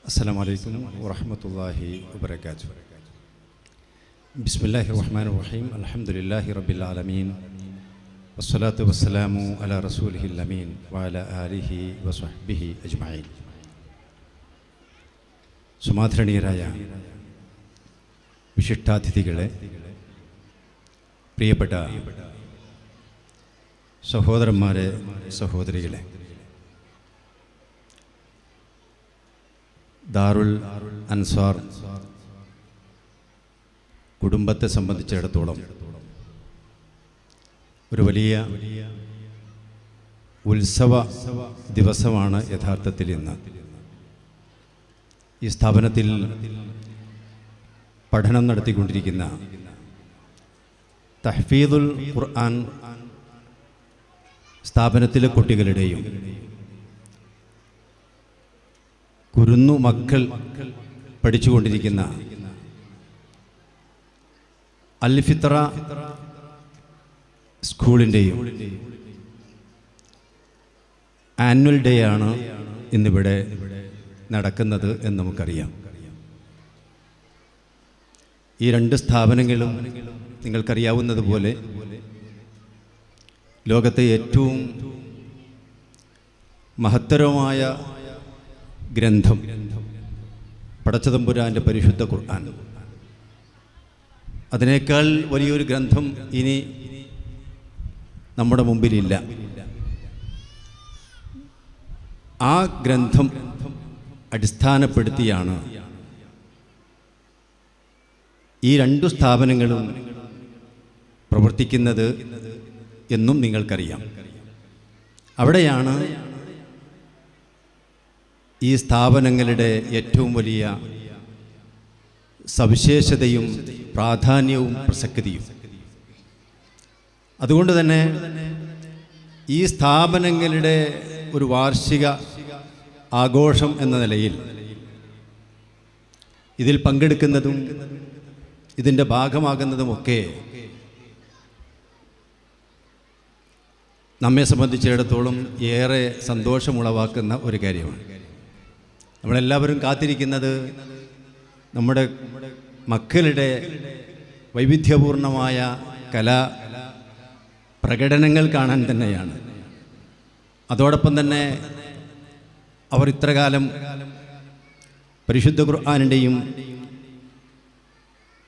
السلام عليكم ورحمة الله وبركاته. بسم الله الرحمن الرحيم. الحمد لله رب العالمين والصلاة والسلام على رسوله الأمين وعلى آله وصحبه أجمعين. സുമാധരണീയരായ വിശിഷ്ടാതിഥികളെ, പ്രിയപ്പെട്ട സഹോദരന്മാരെ, സഹോദരികളെ, ദാറുൽ അൻസാർ കുടുംബത്തെ സംബന്ധിച്ചിടത്തോളം ഒരു വലിയ ഉത്സവ ദിവസമാണ് യഥാർത്ഥത്തിൽ ഇന്ന്. ഈ സ്ഥാപനത്തിൽ പഠനം നടത്തിക്കൊണ്ടിരിക്കുന്ന തഹ്ഫീദുൽ ഖുർആൻ സ്ഥാപനത്തിലെ കുട്ടികളുടെയും കുരുന്നു മക്കൾ പഠിച്ചുകൊണ്ടിരിക്കുന്ന അൽ ഫിത്ര സ്കൂളിൻ്റെയും ആനുവൽ ഡേ ആണ് ഇന്നിവിടെ നടക്കുന്നത് എന്ന് നമുക്കറിയാം. ഈ രണ്ട് സ്ഥാപനങ്ങളും നിങ്ങൾക്കറിയാവുന്നതുപോലെ ലോകത്തെ ഏറ്റവും മഹത്തരമായ ഗ്രന്ഥം പടച്ചതമ്പുരാൻ്റെ പരിശുദ്ധ ഖുർആൻ, അതിനേക്കാൾ വലിയൊരു ഗ്രന്ഥം ഇനി നമ്മുടെ മുമ്പിലില്ല. ആ ഗ്രന്ഥം അടിസ്ഥാനപ്പെടുത്തിയാണ് ഈ രണ്ടു സ്ഥാപനങ്ങളും പ്രവർത്തിക്കുന്നത് എന്നും നിങ്ങൾക്കറിയാം. അവിടെയാണ് ഈ സ്ഥാപനങ്ങളുടെ ഏറ്റവും വലിയ സവിശേഷതയും പ്രാധാന്യവും പ്രസക്തിയും. അതുകൊണ്ട് തന്നെ ഈ സ്ഥാപനങ്ങളുടെ ഒരു വാർഷിക ആഘോഷം എന്ന നിലയിൽ ഇതിൽ പങ്കെടുക്കുന്നതും ഇതിൻ്റെ ഭാഗമാകുന്നതുമൊക്കെ നമ്മെ സംബന്ധിച്ചിടത്തോളം ഏറെ സന്തോഷമുളവാക്കുന്ന ഒരു കാര്യമാണ്. നമ്മളെല്ലാവരും കാത്തിരിക്കുന്നത് നമ്മുടെ മക്കളുടെ വൈവിധ്യപൂർണമായ കലാ പ്രകടനങ്ങൾ കാണാൻ തന്നെയാണ്. അതോടൊപ്പം തന്നെ അവർ ഇത്രകാലം പരിശുദ്ധ ഖുർആനിൻ്റെയും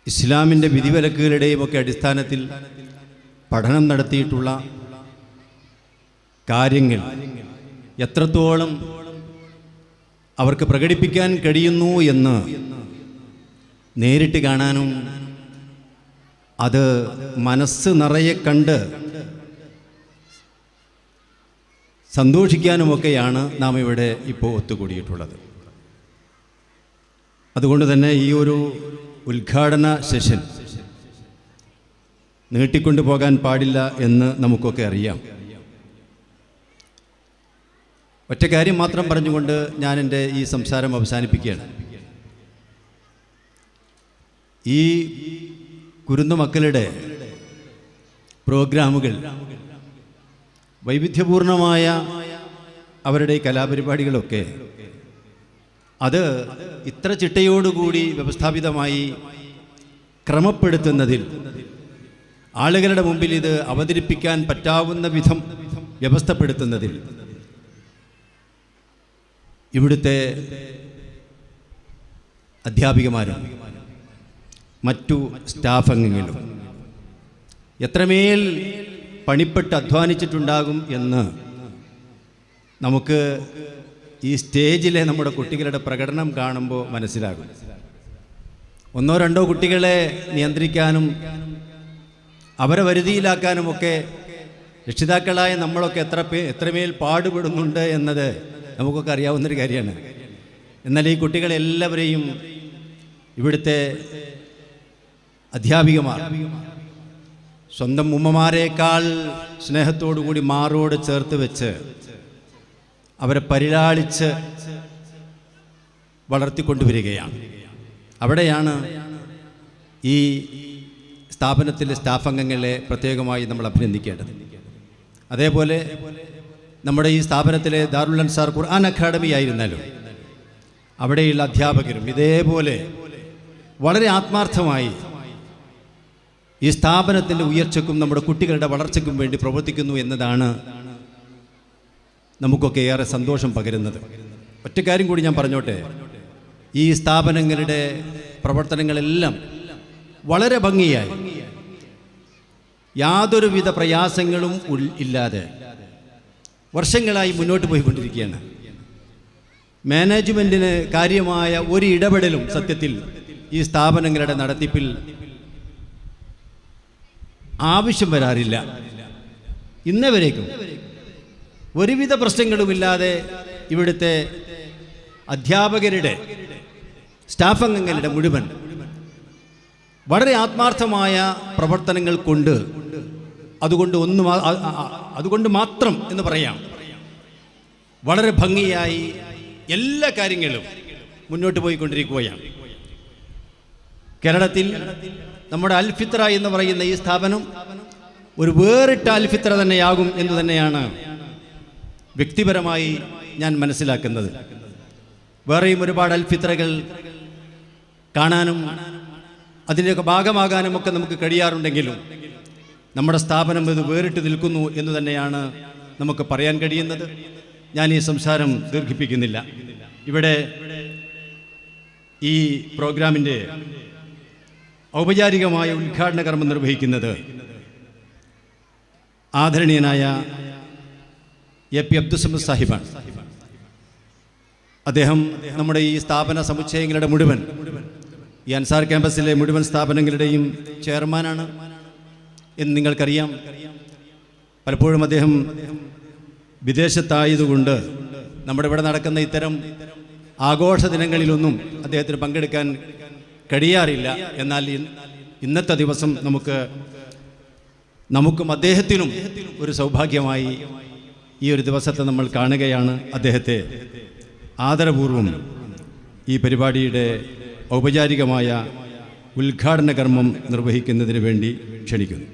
ഇസ്ലാമിൻ്റെ വിധിവിലക്കുകളുടെയും ഒക്കെ അടിസ്ഥാനത്തിൽ പഠനം നടത്തിയിട്ടുള്ള കാര്യങ്ങൾ എത്രത്തോളം അവർക്ക് പ്രകടിപ്പിക്കാൻ കഴിയുന്നു എന്ന് നേരിട്ട് കാണാനും അത് മനസ്സ് നിറയെ കണ്ട് സന്തോഷിക്കാനുമൊക്കെയാണ് നാം ഇവിടെ ഇപ്പോൾ ഒത്തുകൂടിയിട്ടുള്ളത്. അതുകൊണ്ട് തന്നെ ഈ ഒരു ഉദ്ഘാടന സെഷൻ നീട്ടിക്കൊണ്ടു പോകാൻ പാടില്ല എന്ന് നമുക്കൊക്കെ അറിയാം. ഒറ്റ കാര്യം മാത്രം പറഞ്ഞുകൊണ്ട് ഞാൻ എൻ്റെ ഈ സംസാരം അവസാനിപ്പിക്കുകയാണ്. ഈ കുരുന്നു മക്കളുടെ പ്രോഗ്രാമുകൾ, വൈവിധ്യപൂർണമായ അവരുടെ കലാപരിപാടികളൊക്കെ അത് ഇത്ര ചിട്ടയോടുകൂടി വ്യവസ്ഥാപിതമായി ക്രമപ്പെടുത്തുന്നതിൽ, ആളുകളുടെ മുമ്പിൽ ഇത് അവതരിപ്പിക്കാൻ പറ്റാവുന്ന വിധം വ്യവസ്ഥപ്പെടുത്തുന്നതിൽ ഇവിടുത്തെ അധ്യാപികമാരും മറ്റു സ്റ്റാഫ് അംഗങ്ങളും എത്രമേൽ പണിപ്പെട്ട് അധ്വാനിച്ചിട്ടുണ്ടാകും എന്ന് നമുക്ക് ഈ സ്റ്റേജിലെ നമ്മുടെ കുട്ടികളുടെ പ്രകടനം കാണുമ്പോൾ മനസ്സിലാകും. ഒന്നോ രണ്ടോ കുട്ടികളെ നിയന്ത്രിക്കാനും അവരെ വരുതിയിലാക്കാനുമൊക്കെ രക്ഷിതാക്കളായ നമ്മളൊക്കെ എത്രമേൽ പാടുപെടുന്നുണ്ട് എന്നത് നമുക്കൊക്കെ അറിയാവുന്നൊരു കാര്യമാണ്. എന്നാൽ ഈ കുട്ടികളെല്ലാവരെയും ഇവിടുത്തെ അധ്യാപികമാർ സ്വന്തം ഉമ്മമാരേക്കാൾ സ്നേഹത്തോടു കൂടി മാറോട് ചേർത്ത് വെച്ച് അവരെ പരിലാളിച്ച് വളർത്തിക്കൊണ്ടുവരികയാണ്. അവിടെയാണ് ഈ സ്ഥാപനത്തിലെ സ്റ്റാഫ് അംഗങ്ങളെ പ്രത്യേകമായി നമ്മൾ അഭിനന്ദിക്കേണ്ടത്. അതേപോലെ നമ്മുടെ ഈ സ്ഥാപനത്തിലെ ദാറുൽ അൻസാർ ഖുർആൻ അക്കാഡമി ആയിരുന്നാലും അവിടെയുള്ള അധ്യാപകരും ഇതേപോലെ വളരെ ആത്മാർത്ഥമായി ഈ സ്ഥാപനത്തിൻ്റെ ഉയർച്ചയ്ക്കും നമ്മുടെ കുട്ടികളുടെ വളർച്ചയ്ക്കും വേണ്ടി പ്രവർത്തിക്കുന്നു എന്നതാണ് നമുക്കൊക്കെ ഏറെ സന്തോഷം പകരുന്നത്. ഒറ്റ കാര്യം കൂടി ഞാൻ പറഞ്ഞോട്ടെ, ഈ സ്ഥാപനങ്ങളുടെ പ്രവർത്തനങ്ങളെല്ലാം വളരെ ഭംഗിയായി യാതൊരുവിധ പ്രയാസങ്ങളും ഇല്ലാതെ വർഷങ്ങളായി മുന്നോട്ട് പോയിക്കൊണ്ടിരിക്കുകയാണ്. മാനേജ്മെൻറ്റിന് കാര്യമായ ഒരു ഇടപെടലും സത്യത്തിൽ ഈ സ്ഥാപനങ്ങളുടെ നടത്തിപ്പിൽ ആവശ്യം വരാറില്ല. ഇന്നവരേക്കും ഒരുവിധ പ്രശ്നങ്ങളുമില്ലാതെ ഇവിടുത്തെ അധ്യാപകരുടെ സ്റ്റാഫ് അംഗങ്ങളുടെ മുഴുവൻ വളരെ ആത്മാർത്ഥമായ പ്രവർത്തനങ്ങൾ കൊണ്ട് അതുകൊണ്ട് മാത്രം എന്ന് പറയാം വളരെ ഭംഗിയായി എല്ലാ കാര്യങ്ങളും മുന്നോട്ട് പോയിക്കൊണ്ടിരിക്കുകയാണ്. കേരളത്തിൽ നമ്മുടെ അൽഫിത്ര എന്ന് പറയുന്ന ഈ സ്ഥാപനം ഒരു വേറിട്ട അൽഫിത്ര തന്നെയാകും എന്ന് തന്നെയാണ് വ്യക്തിപരമായി ഞാൻ മനസ്സിലാക്കുന്നത്. വേറെയും ഒരുപാട് അൽഫിത്രകൾ കാണാനും അതിൻ്റെയൊക്കെ ഭാഗമാകാനുമൊക്കെ നമുക്ക് കഴിയാറുണ്ടെങ്കിലും നമ്മുടെ സ്ഥാപനം ഇത് വേറിട്ട് നിൽക്കുന്നു എന്ന് തന്നെയാണ് നമുക്ക് പറയാൻ കഴിയുന്നത്. ഞാൻ ഈ സംസാരം ദീർഘിപ്പിക്കുന്നില്ല. ഇവിടെ ഈ പ്രോഗ്രാമിൻ്റെ ഔപചാരികമായ ഉദ്ഘാടന കർമ്മം നിർവഹിക്കുന്നത് ആദരണീയനായ എ.പി. അബ്ദുസ്സമദ് സാഹിബാണ്. അദ്ദേഹം നമ്മുടെ ഈ സ്ഥാപന സമുച്ചയങ്ങളുടെ മുഴുവൻ, ഈ അൻസാർ ക്യാമ്പസിലെ മുഴുവൻ സ്ഥാപനങ്ങളുടെയും ചെയർമാനാണ് എന്ന് നിങ്ങൾക്കറിയാം. പലപ്പോഴും അദ്ദേഹം വിദേശത്തായതുകൊണ്ട് നമ്മുടെ ഇവിടെ നടക്കുന്ന ഇത്തരം ആഘോഷ ദിനങ്ങളിലൊന്നും അദ്ദേഹത്തിന് പങ്കെടുക്കാൻ കഴിയാറില്ല. എന്നാൽ ഇന്നത്തെ ദിവസം നമുക്കും അദ്ദേഹത്തിനും ഒരു സൗഭാഗ്യമായി ഈ ഒരു ദിവസത്തെ നമ്മൾ കാണുകയാണ്. അദ്ദേഹത്തെ ആദരപൂർവം ഈ പരിപാടിയുടെ ഔപചാരികമായ ഉദ്ഘാടന കർമ്മം നിർവഹിക്കുന്നതിന് വേണ്ടി ക്ഷണിക്കുന്നു.